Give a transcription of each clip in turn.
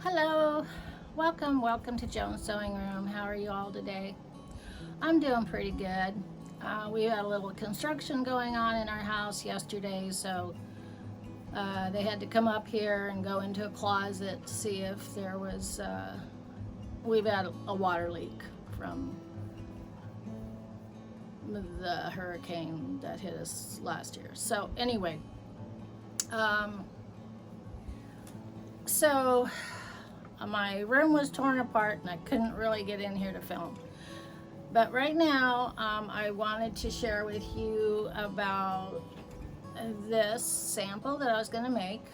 Hello, welcome to Joan's Sewing Room. How are you all today? I'm doing pretty good. We had a little construction going on in our house yesterday, so they had to come up here and go into a closet to see if there was. We've had a water leak from the hurricane that hit us last year. So anyway, um, so my room was torn apart and I couldn't really get in here to film. But right now, I wanted to share with you about this sample that I was going to make,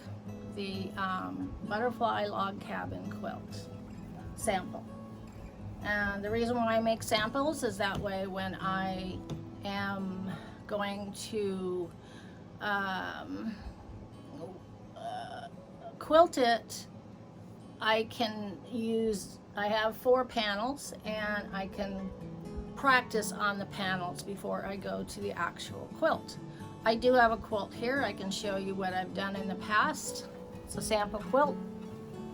the butterfly log cabin quilt sample. And the reason why I make samples is that way when I am going to quilt it, I have 4 panels and I can practice on the panels before I go to the actual quilt. I do have a quilt here. I can show you what I've done in the past. It's a sample quilt.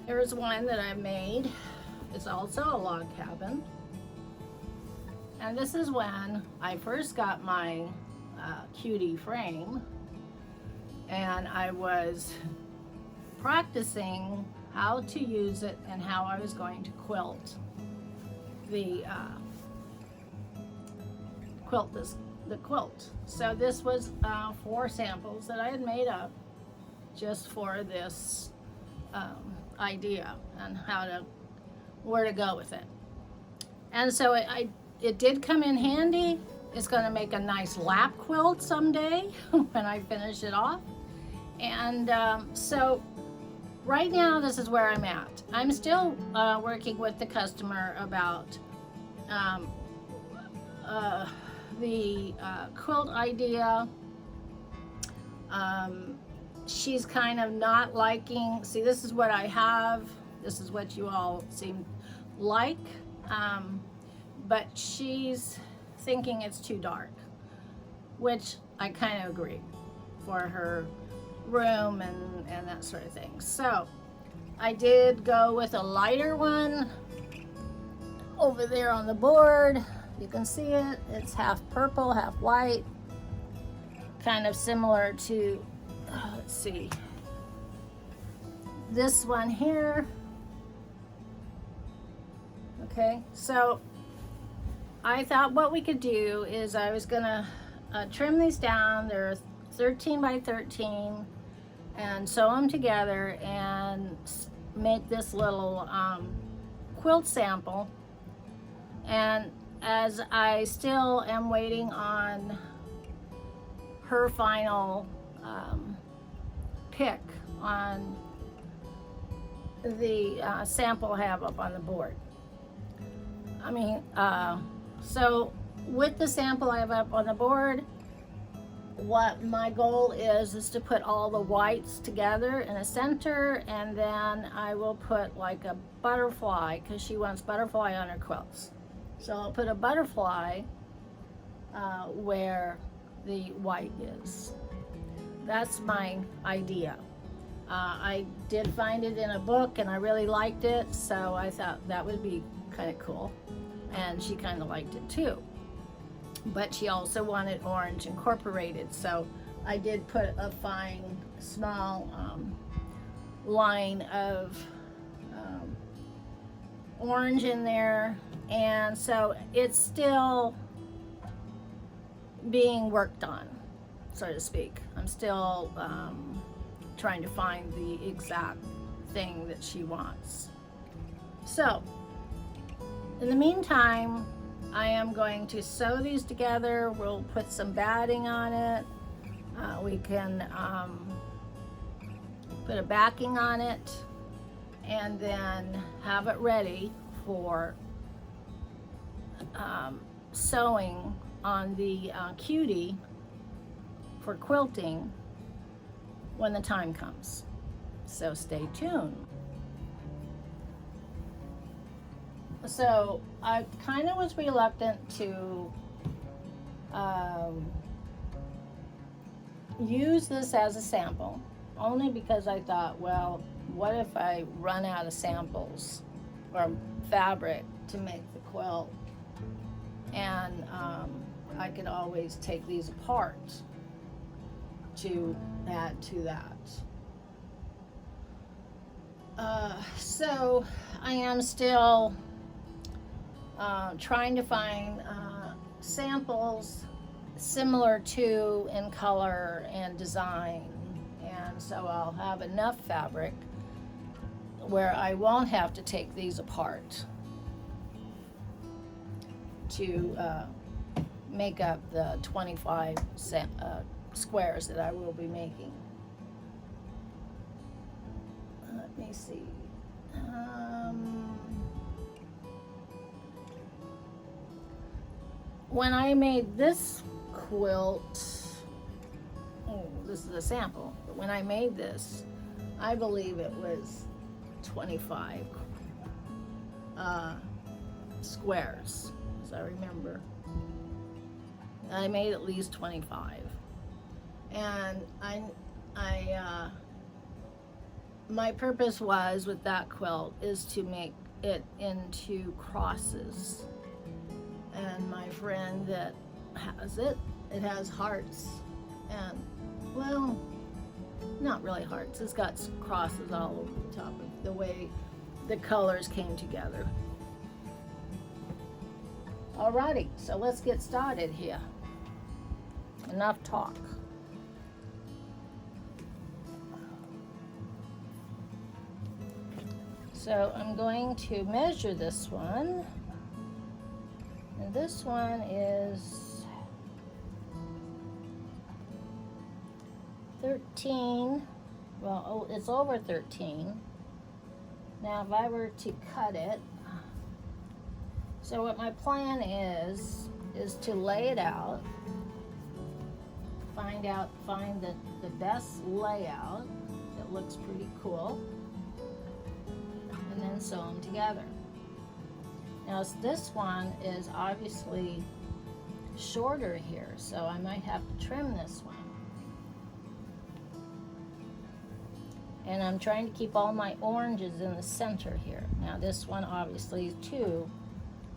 Here's one that I made. It's also a log cabin. And this is when I first got my cutie frame and I was practicing how to use it and how I was going to quilt the quilt. So this was 4 samples that I had made up just for this idea and where to go with it. And so it did come in handy. It's going to make a nice lap quilt someday when I finish it off. And so right now, this is where I'm at. I'm still working with the customer about the quilt idea. She's kind of not liking, see, this is what I have. This is what you all seem like. But she's thinking it's too dark, which I kind of agree for her room and that sort of thing. So I did go with a lighter one over there on the board. You can see it. It's half purple, half white, kind of similar to let's see, this one here. Okay, so I thought what we could do is I was gonna trim these down. They're 13 by 13 and sew them together and make this little quilt sample. And as I still am waiting on her final pick on the sample I have up on the board. So with the sample I have up on the board, what my goal is to put all the whites together in a center, and then I will put like a butterfly because she wants butterfly on her quilts. So I'll put a butterfly where the white is. That's my idea. I did find it in a book and I really liked it, so I thought that would be kind of cool. And she kind of liked it too. But she also wanted orange incorporated, so I did put a fine small line of orange in there, and so it's still being worked on, so to speak. I'm still trying to find the exact thing that she wants. So in the meantime, I am going to sew these together. We'll put some batting on it. We can put a backing on it and then have it ready for sewing on the cutie for quilting when the time comes. So stay tuned. So I kind of was reluctant to use this as a sample, only because I thought, well, what if I run out of samples or fabric to make the quilt? And I could always take these apart to add to that. So I am still trying to find samples similar to in color and design, and so I'll have enough fabric where I won't have to take these apart to make up the 25 squares that I will be making. Let me see. When I made this quilt, this is a sample, but when I made this, I believe it was 25 squares, as I remember. I made at least 25. And my purpose was with that quilt is to make it into crosses. And my friend that has it has hearts, and well, not really hearts, it's got crosses all over the top of the way the colors came together. Alrighty, so let's get started here. Enough talk. So I'm going to measure this one, and this one is 13, well, it's over 13. Now if I were to cut it, so what my plan is to lay it out, find the best layout that looks pretty cool, and then sew them together. Now this one is obviously shorter here, so I might have to trim this one. And I'm trying to keep all my oranges in the center here. Now this one obviously too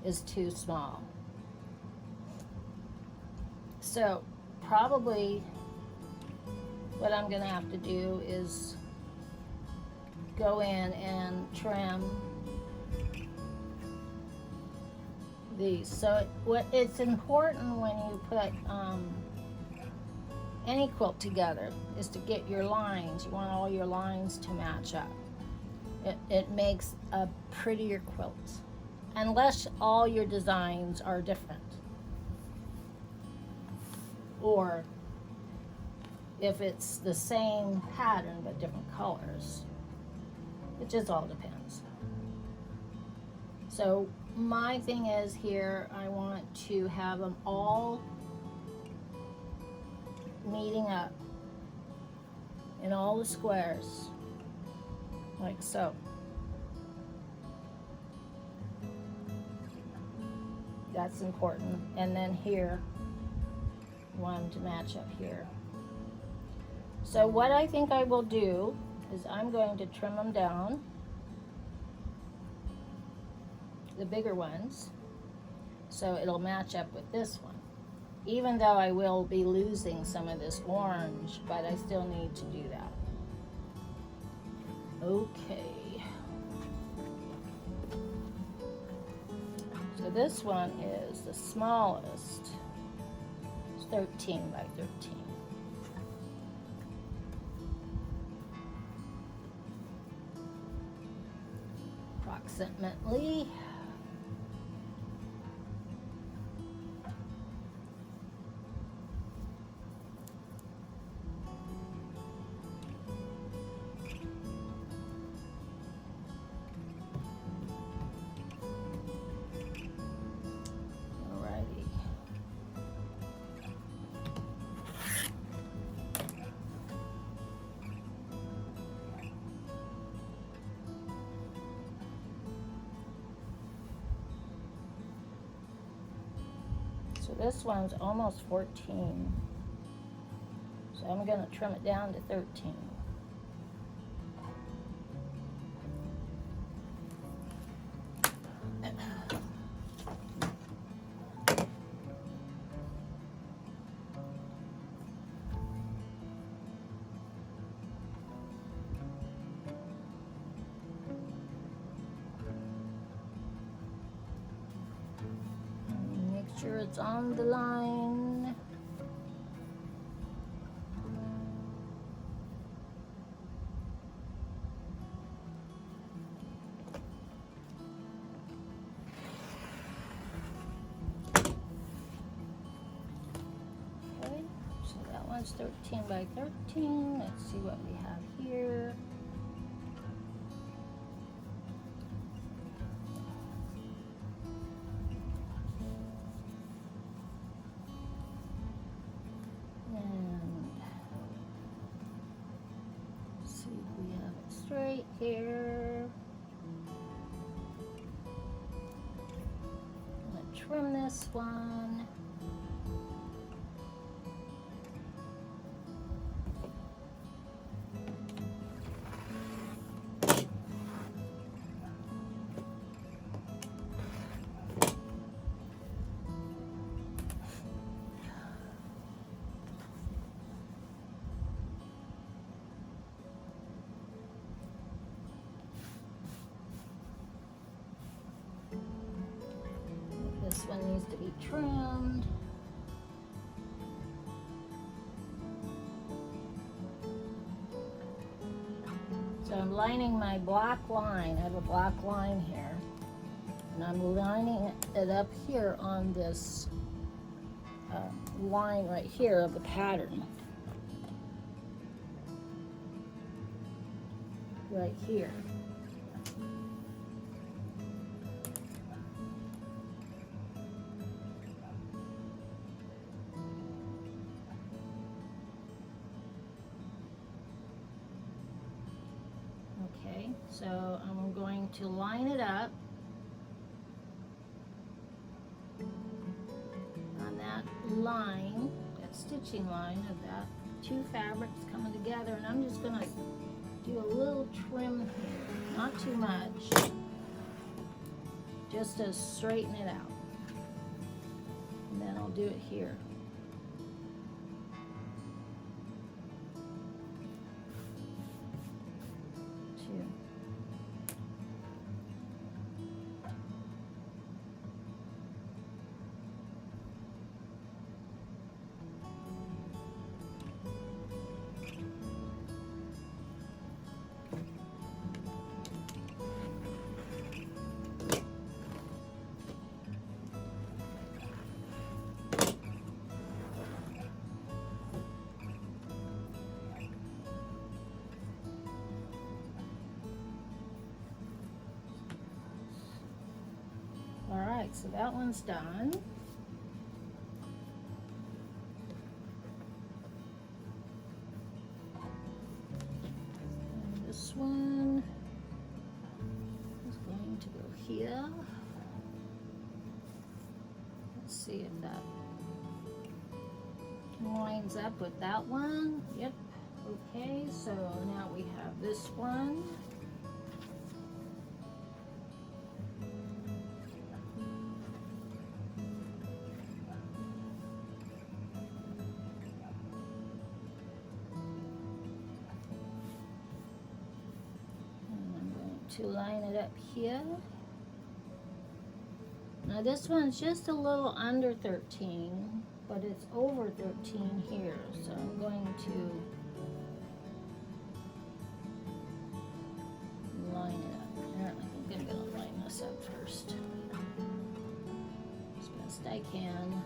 is too small. So probably what I'm gonna have to do is go in and trim these. So it's important when you put any quilt together is to get your lines. You want all your lines to match up. It makes a prettier quilt, unless all your designs are different, or if it's the same pattern but different colors. It just all depends. So my thing is here, I want to have them all meeting up in all the squares, like so. That's important. And then here, one to match up here. So what I think I will do is I'm going to trim them down, the bigger ones, so it'll match up with this one. Even though I will be losing some of this orange, but I still need to do that. Okay. So this one is the smallest. It's 13 by 13. Approximately. So this one's almost 14. So I'm going to trim it down to 13. it's on the line. Okay, so that one's 13 by 13. Let's see what we have here. Straight here. I'm going to trim this one. This one needs to be trimmed. So I'm lining my black line. I have a black line here. And I'm lining it up here on this line right here of the pattern. Right here. Okay, so I'm going to line it up on that line, that stitching line of that two fabrics coming together, and I'm just going to do a little trim here, not too much, just to straighten it out, and then I'll do it here. Alright, so that one's done. And this one is going to go here. Let's see if that lines up with that one. Yep. Okay, so now we have this one. To line it up here. Now this one's just a little under 13, but it's over 13 here, so I'm going to line it up. Here, I'm going to line this up first as best I can.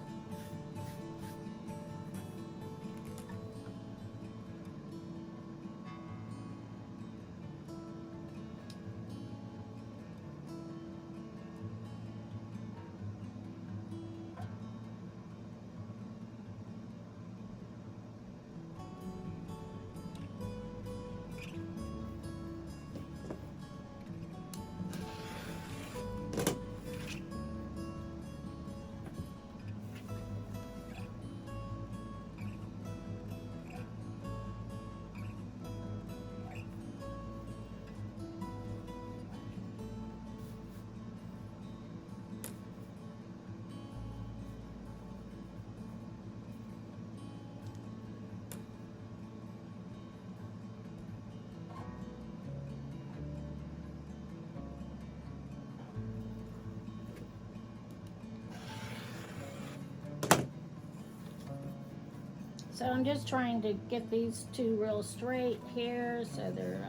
So I'm just trying to get these two real straight here so they're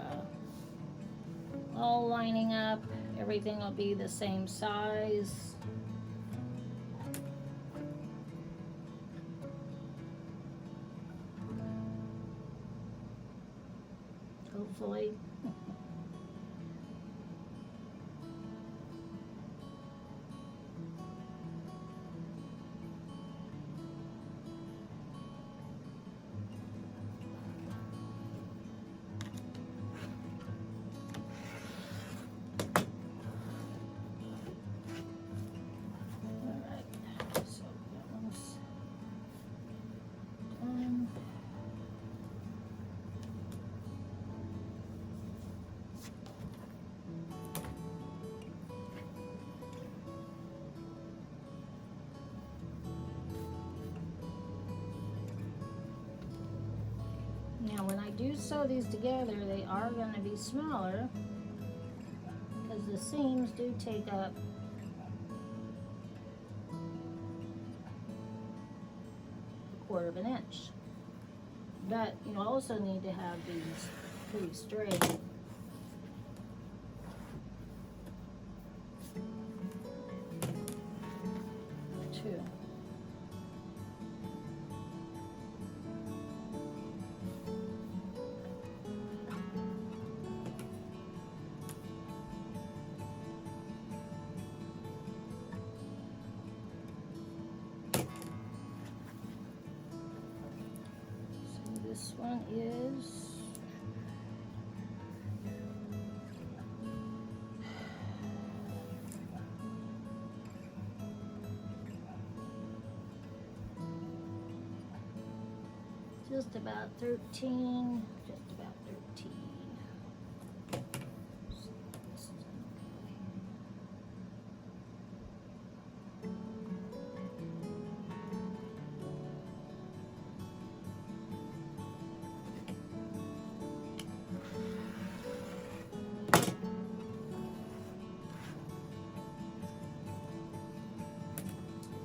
all lining up. Everything will be the same size. Hopefully. Now when I do sew these together, they are going to be smaller because the seams do take up a quarter of an inch. But you also need to have these pretty straight. Too. This one is just about 13, just about 13.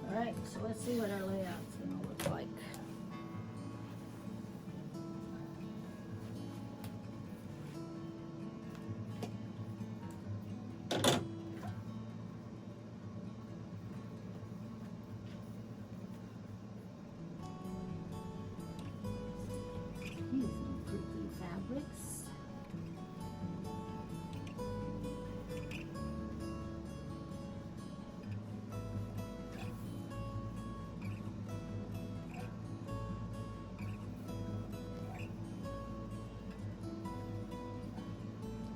Alright, so let's see what our layout's going to look like. These are pretty fabrics.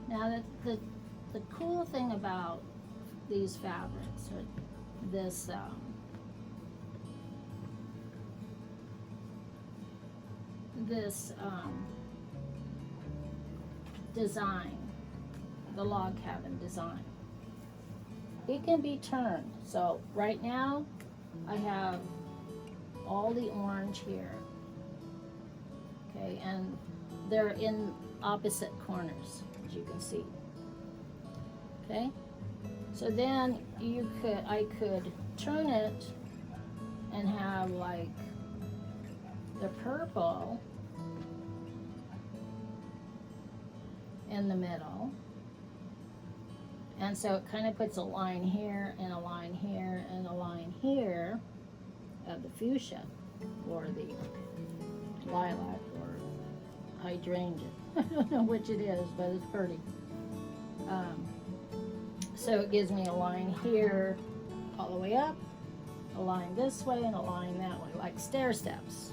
Now the cool thing about these fabrics, or this design, the log cabin design, it can be turned. So right now I have all the orange here, okay, and they're in opposite corners, as you can see. Okay, so then I could turn it and have like the purple in the middle, and so it kind of puts a line here and a line here and a line here of the fuchsia or the lilac or hydrangea. I don't know which it is, but it's pretty. So it gives me a line here all the way up, a line this way, and a line that way, like stair steps.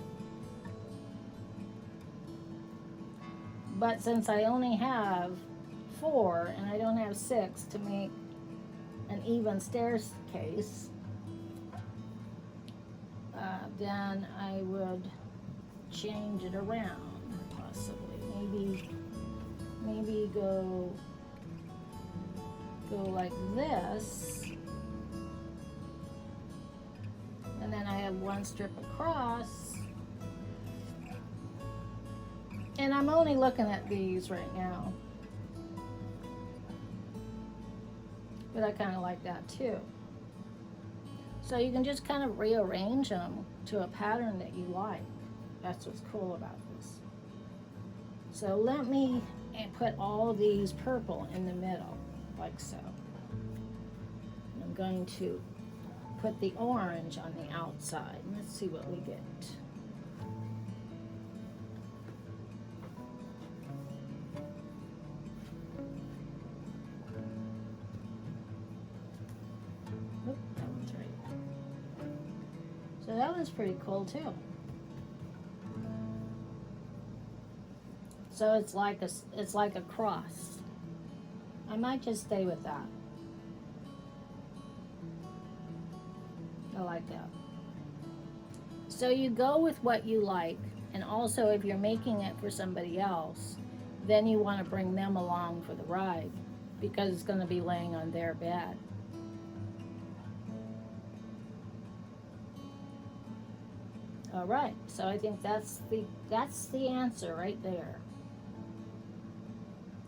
But since I only have 4 and I don't have 6 to make an even staircase, then I would change it around, possibly. Maybe go like this, and then I have 1 strip across. And I'm only looking at these right now, but I kind of like that too. So you can just kind of rearrange them to a pattern that you like. That's what's cool about this. So let me put all these purple in the middle, like so. And I'm going to put the orange on the outside. Let's see what we get. Oop, that one's right. So that one's pretty cool too. So it's like a cross. I might just stay with that. I like that. So you go with what you like, and also if you're making it for somebody else, then you want to bring them along for the ride because it's going to be laying on their bed. All right, so I think that's the answer right there.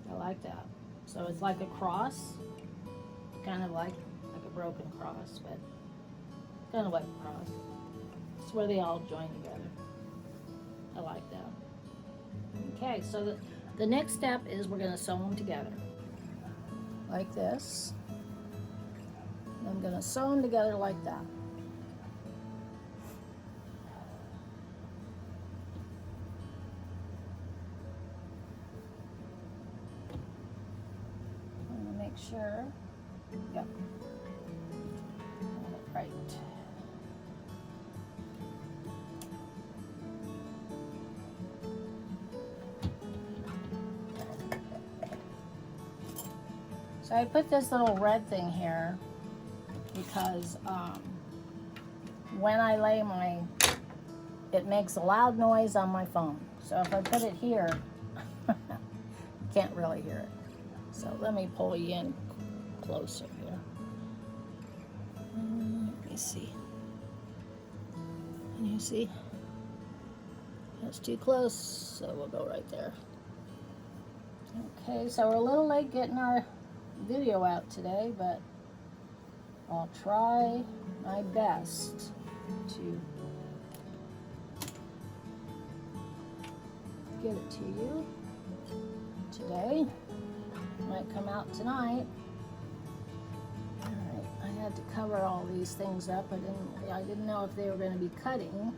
I like that. So it's like a cross, kind of like a broken cross, but kind of like a cross. It's where they all join together. I like that. Okay, so the next step is we're going to sew them together. Like this. And I'm going to sew them together like that. Sure. Yep. Right. So I put this little red thing here because when I lay it makes a loud noise on my phone. So if I put it here, you can't really hear it. So let me pull you in closer here. Let me see. Can you see? That's too close, so we'll go right there. Okay, so we're a little late getting our video out today, but I'll try my best to get it to you today. Might come out tonight. All right, I had to cover all these things up. I didn't know if they were going to be cutting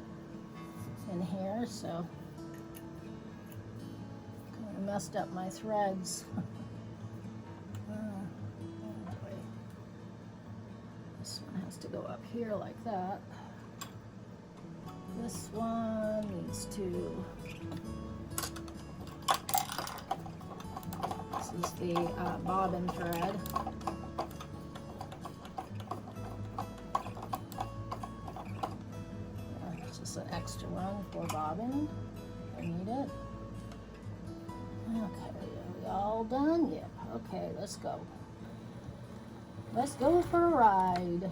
in here, so kind of messed up my threads. This one has to go up here like that. This one needs to. This is the bobbin thread. It's just an extra one for bobbin. I need it. Okay, are we all done? Yeah. Okay, let's go. Let's go for a ride.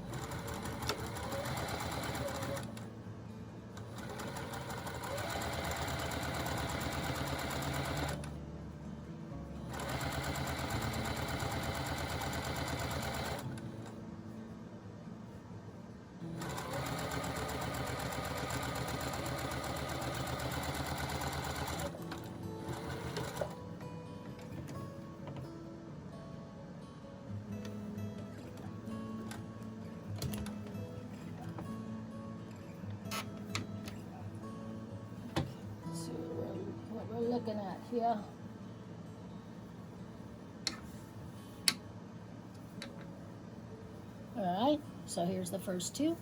Looking at here. All right, so here's the first two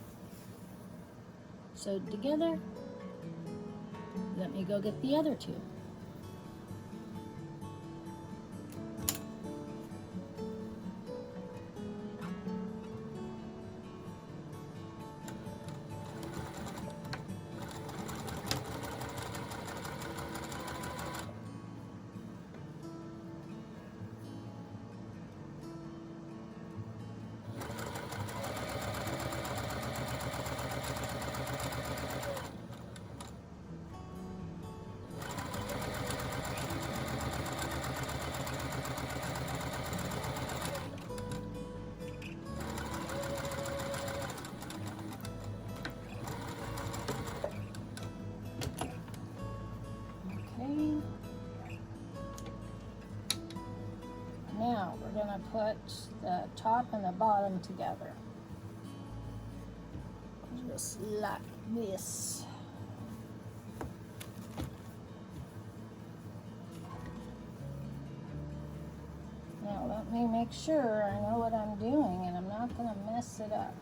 sewed together. Let me go get the other two. want to put the top and the bottom together. Just like this. Now let me make sure I know what I'm doing and I'm not going to mess it up.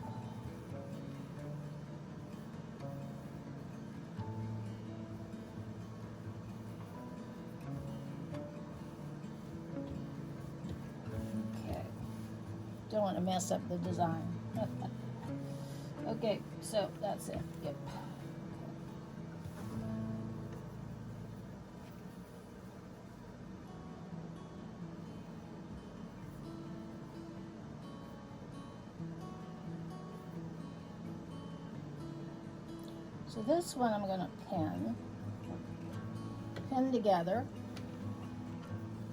Okay, don't want to mess up the design. Okay, so that's it. Yep. So this one I'm going to pin together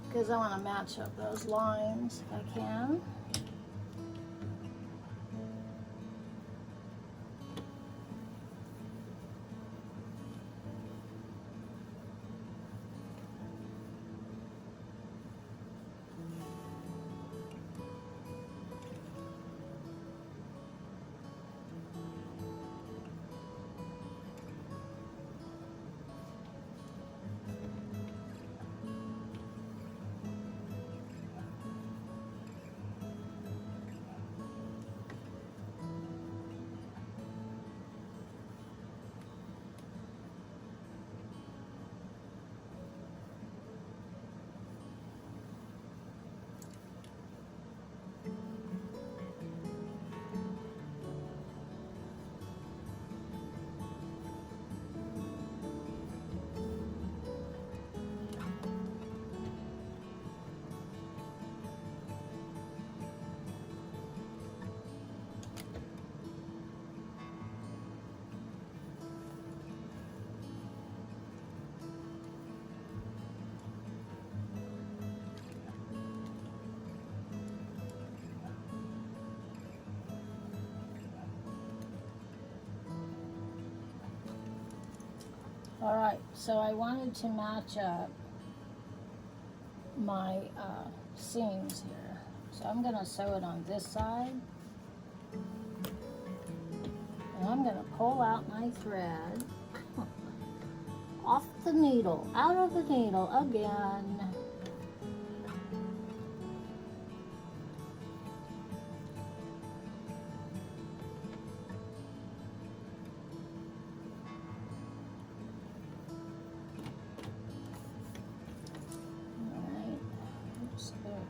because I want to match up those lines if I can. All right, so I wanted to match up my seams here. So I'm going to sew it on this side. And I'm going to pull out my thread off the needle, out of the needle again.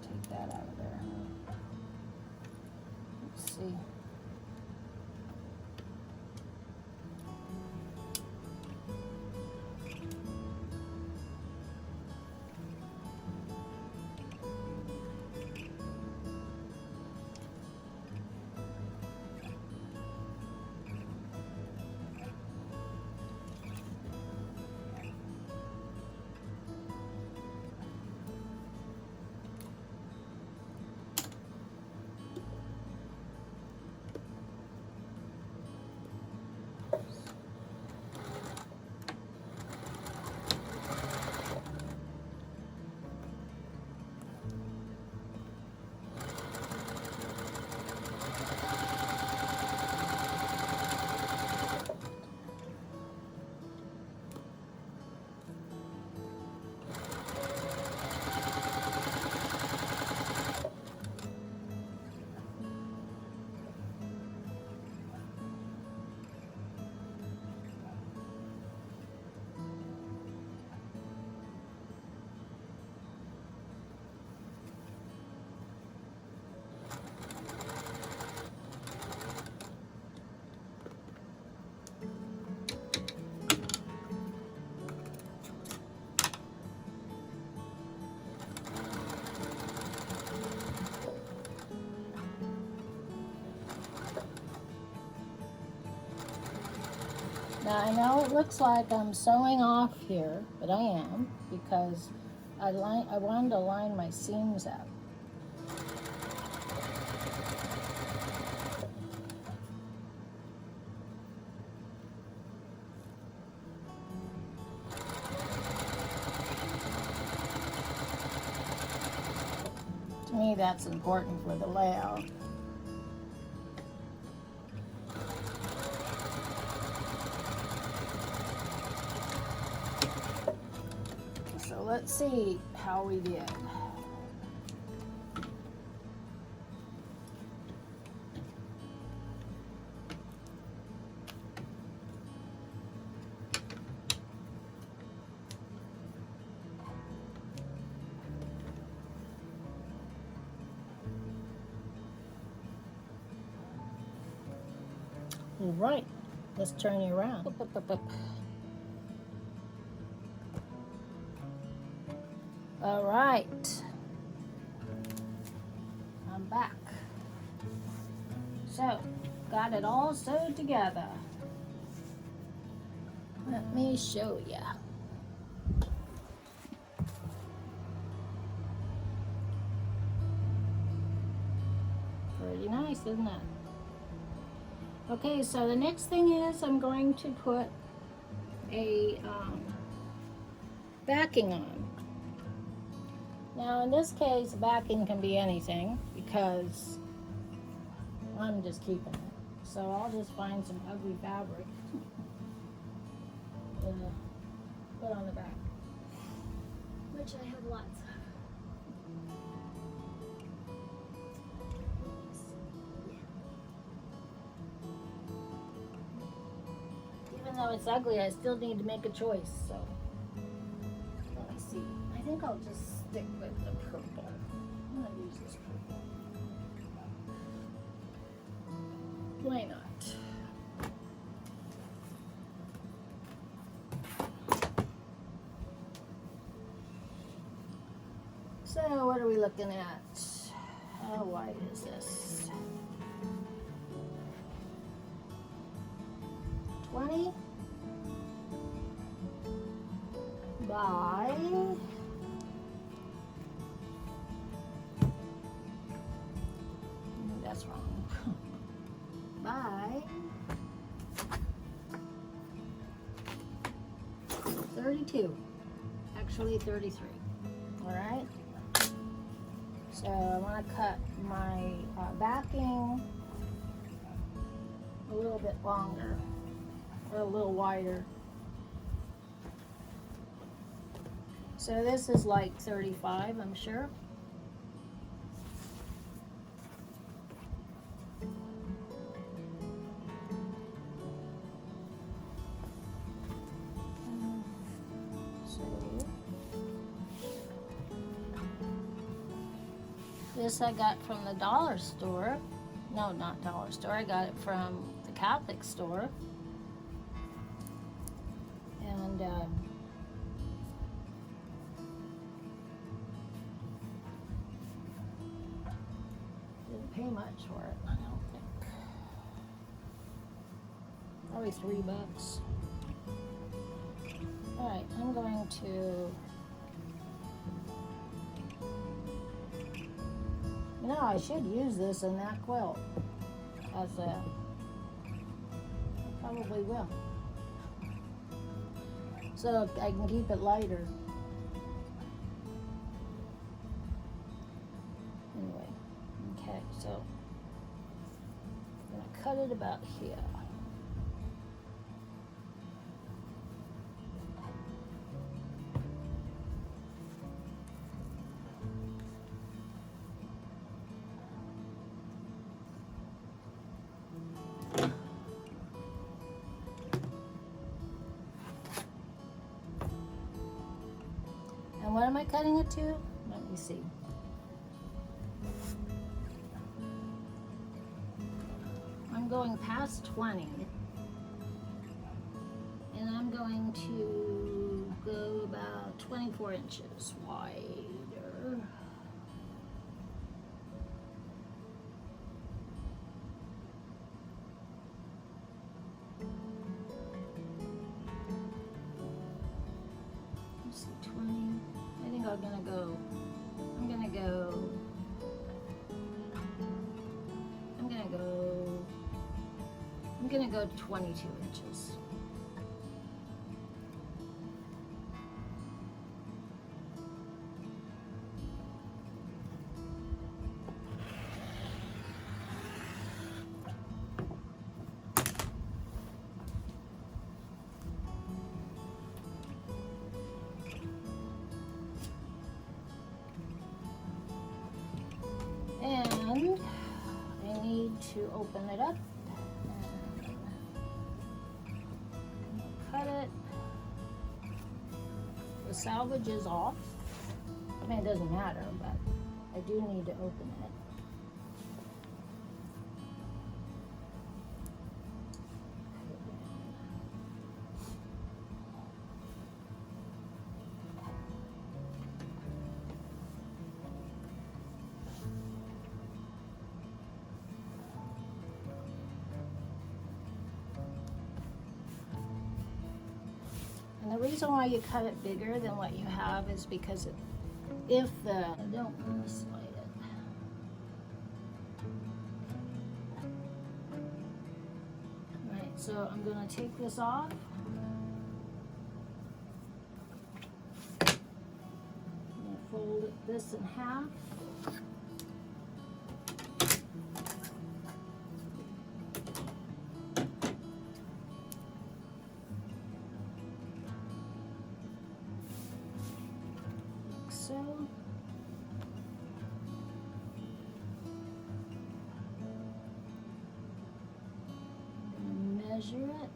Take that out of there. Let's see. Now I know it looks like I'm sewing off here, but I am, because I wanted to line my seams up. To me, me, that's important for the layout. So let's see how we did. All right, let's turn you around. All right, I'm back. So, got it all sewed together. Let me show ya. Pretty nice, isn't it? Okay, so the next thing is I'm going to put a backing on. Now in this case, backing can be anything because I'm just keeping it. So I'll just find some ugly fabric to put on the back, which I have lots of. Even though it's ugly, I still need to make a choice, so let me see. I think I'll just stick with the purple. I'm gonna use this purple. Why not? So what are we looking at? How wide is this? 20 by that's wrong. By 32. Actually 33. All right. So I want to cut my backing a little bit longer, or a little wider. So this is like 35, I'm sure. This I got from the dollar store. No, not dollar store. I got it from the Catholic store. And didn't pay much for it, I don't think. Probably $3. All right, I'm going to. You know, I should use this in that quilt as a. Probably will. So I can keep it lighter. Anyway, okay, so I'm gonna cut it about here. And what am I cutting it to? Let me see. I'm going past 20. And I'm going to go about 24 inches wider. Let's see, 20. I think I'm gonna go 22 inches. open it up and cut it. The salvage is off. I mean, it doesn't matter, but I do need to open it. And the reason why you cut it bigger than what you have is because I don't want to slide it. Alright, so I'm going to take this off. I'm going to fold this in half. So. Measure it.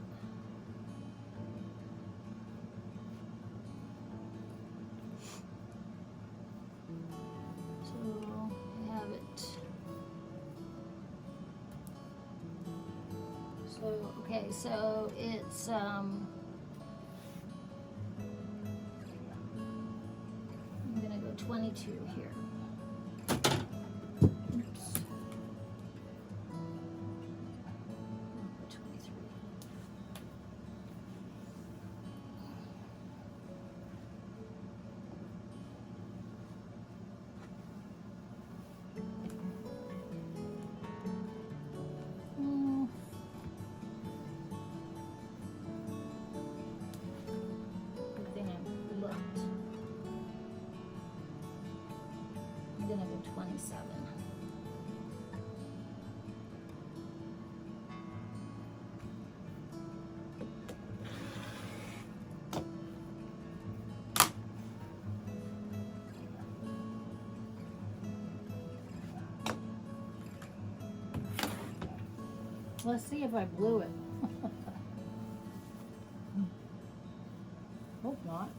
So I have it. So okay, so it's I'm gonna go 22 here. I'm gonna go 27. Let's see if I blew it. Hope not.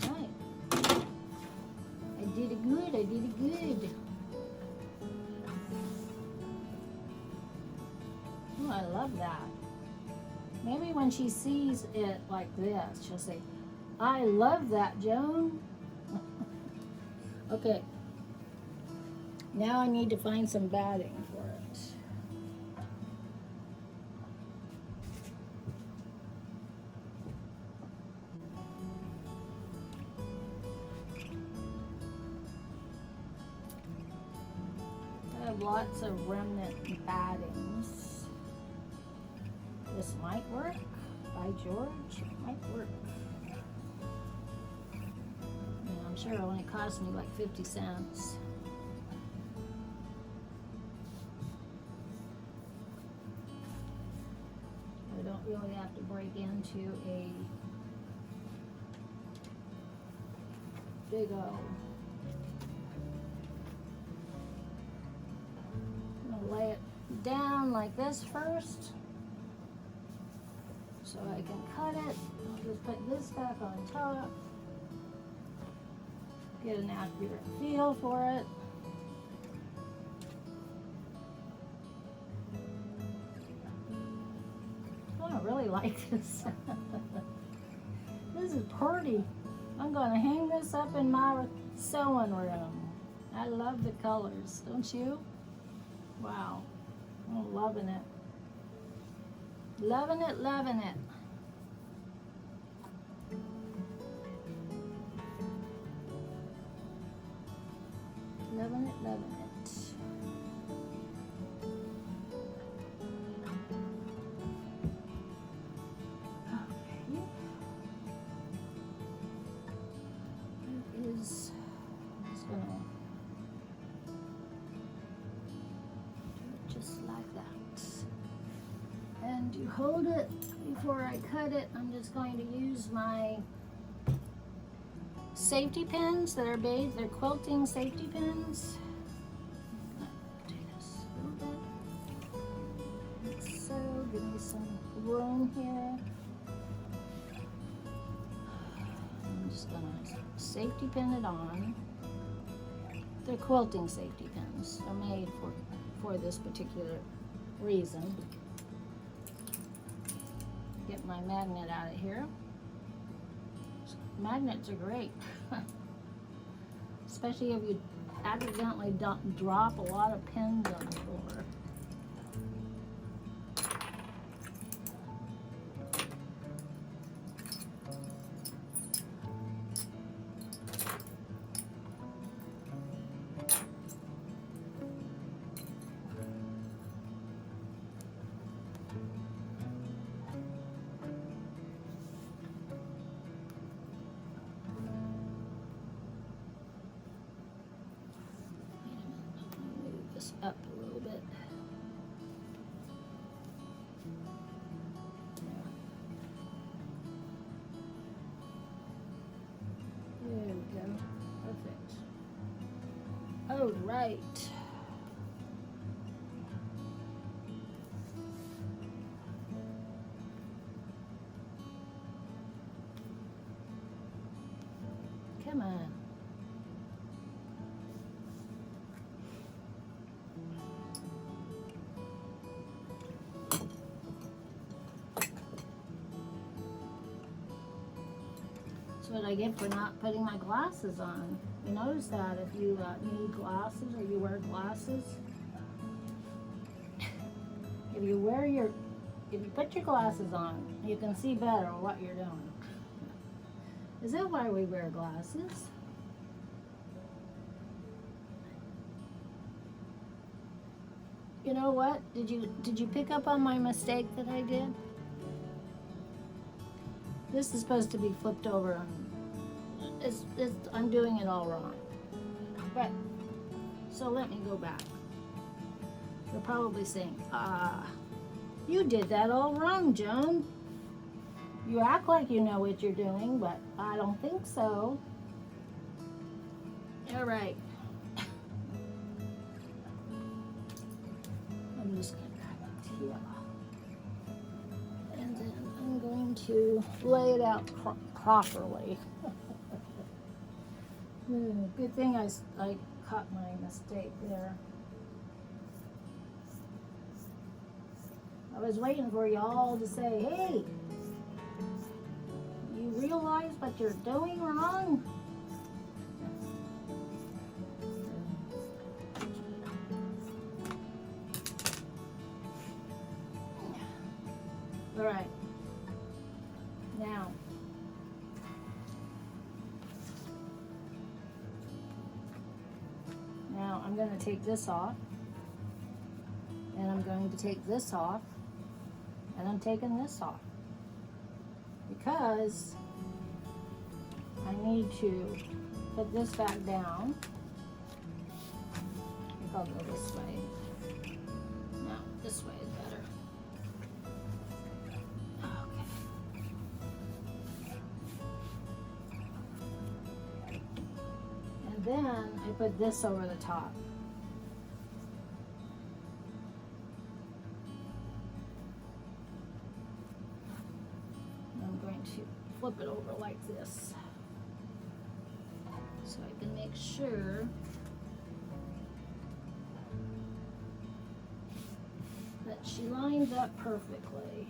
Right. I did it good, I did it good. Oh, I love that. Maybe when she sees it like this, she'll say, I love that, Joan. Okay. Now I need to find some batting for it. I have lots of remnant battings. This might work. By George, it might work. Yeah, I'm sure it only cost me like 50 cents. I don't really have to break into a big O. I'm gonna lay it down like this first, so I can cut it. I'll just put this back on top, get an accurate feel for it. Oh, I really like this. This is pretty. I'm gonna hang this up in my sewing room. I love the colors, don't you? Wow, I'm loving it. Loving it, loving it. Loving it, loving it. Okay. It is, I'm just gonna do it just like that. And you hold it before I cut it, I'm just going to use my safety pins that are made. They're quilting safety pins. Do this a little bit. Like so, give me some room here. I'm just gonna safety pin it on. They're quilting safety pins. They're made for this particular reason. Get my magnet out of here. Magnets are great, especially if you accidentally drop a lot of pins on the floor. Up a little bit. There we go. Perfect. All right. Come on. What I get for not putting my glasses on. You notice that if you need glasses or you wear glasses, if you put your glasses on, you can see better what you're doing. Is that why we wear glasses? You know what? Did you pick up on my mistake that I did? This is supposed to be flipped over. I'm doing it all wrong. But, so let me go back. You're probably saying, you did that all wrong, Joan. You act like you know what you're doing, but I don't think so. All right. I'm just going to cut it here. And then I'm going to lay it out properly. Good thing I caught my mistake there. I was waiting for y'all to say, hey, you realize what you're doing wrong? All right. Now I'm going to take this off, and I'm going to take this off, and I'm taking this off because I need to put this back down. I think I'll go this way. No, this way is better. Okay. And then I put this over the top. I'm going to flip it over like this so I can make sure that she lines up perfectly.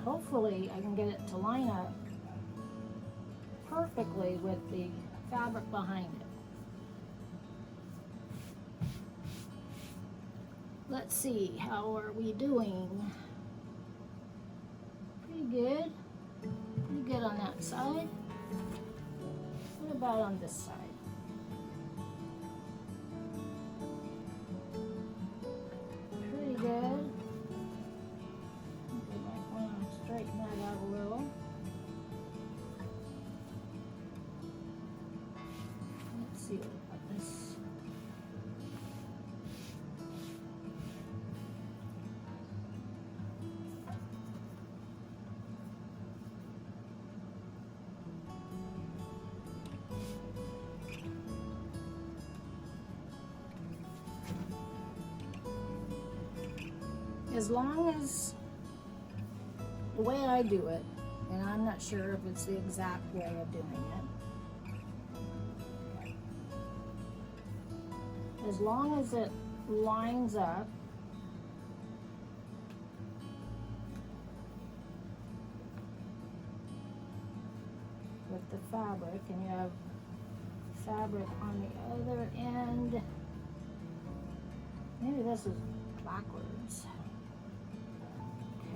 Hopefully I can get it to line up perfectly with the fabric behind it. Let's see, how are we doing? Pretty good. Pretty good on that side. What about on this side? Pretty good. as long as the way I do it, and I'm not sure if it's the exact way of doing it, as long as it lines up with the fabric, and you have fabric on the other end. Maybe this is backwards.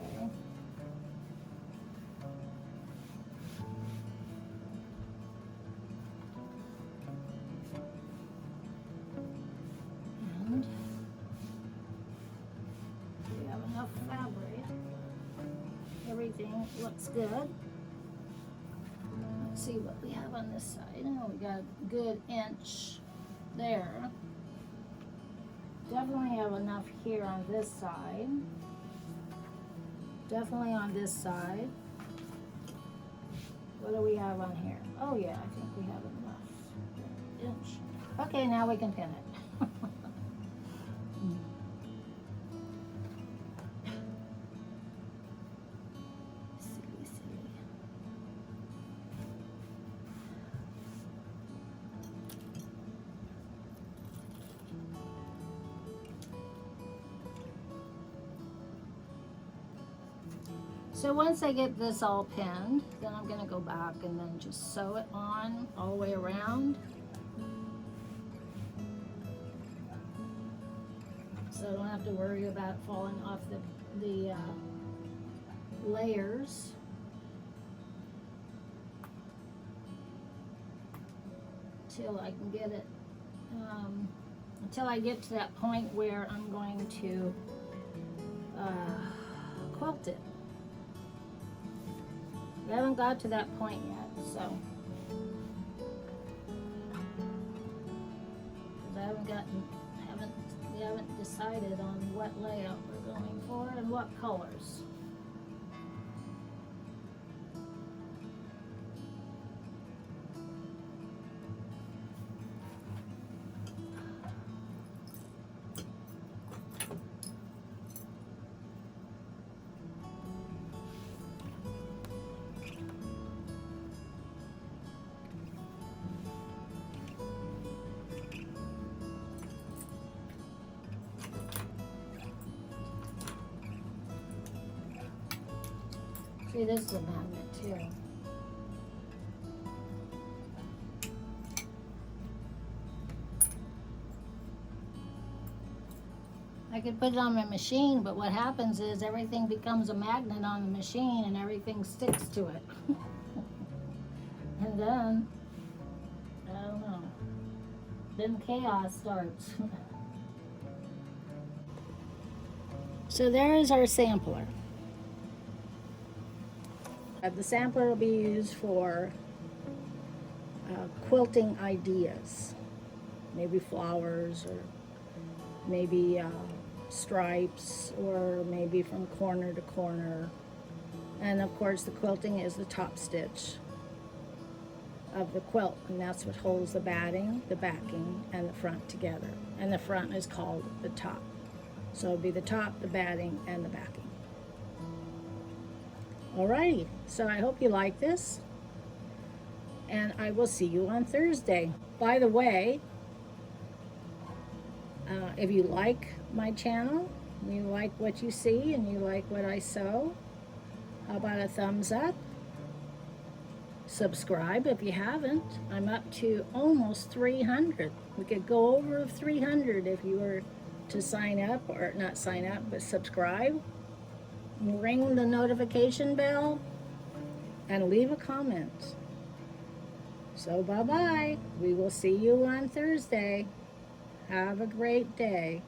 Okay. And we have enough fabric. Everything looks good. Let's see what we have on this side. Oh, we got a good inch there. Definitely have enough here on this side. Definitely on this side. What do we have on here? Oh yeah, I think we have enough. Inch. Okay, now we can pin it. So once I get this all pinned, then I'm going to go back and then just sew it on all the way around. So I don't have to worry about falling off the layers. Till I can get it, until I get to that point where I'm going to quilt it. I haven't got to that point yet, so we haven't decided on what layout we're going for and what colors. See, this is a magnet too. I could put it on my machine, but what happens is everything becomes a magnet on the machine and everything sticks to it. And then, I don't know, then chaos starts. So there is our sampler. The sampler will be used for quilting ideas, maybe flowers or maybe stripes or maybe from corner to corner. And of course the quilting is the top stitch of the quilt, and that's what holds the batting, the backing, and the front together. And the front is called the top. So it'll be the top, the batting, and the backing. Alrighty, so I hope you like this, and I will see you on Thursday. By the way, if you like my channel, you like what you see, and you like what I sew, how about a thumbs up? Subscribe if you haven't. I'm up to almost 300. We could go over 300 if you were to sign up, or not sign up, but subscribe. Ring the notification bell and leave a comment. So bye-bye. We will see you on Thursday. Have a great day.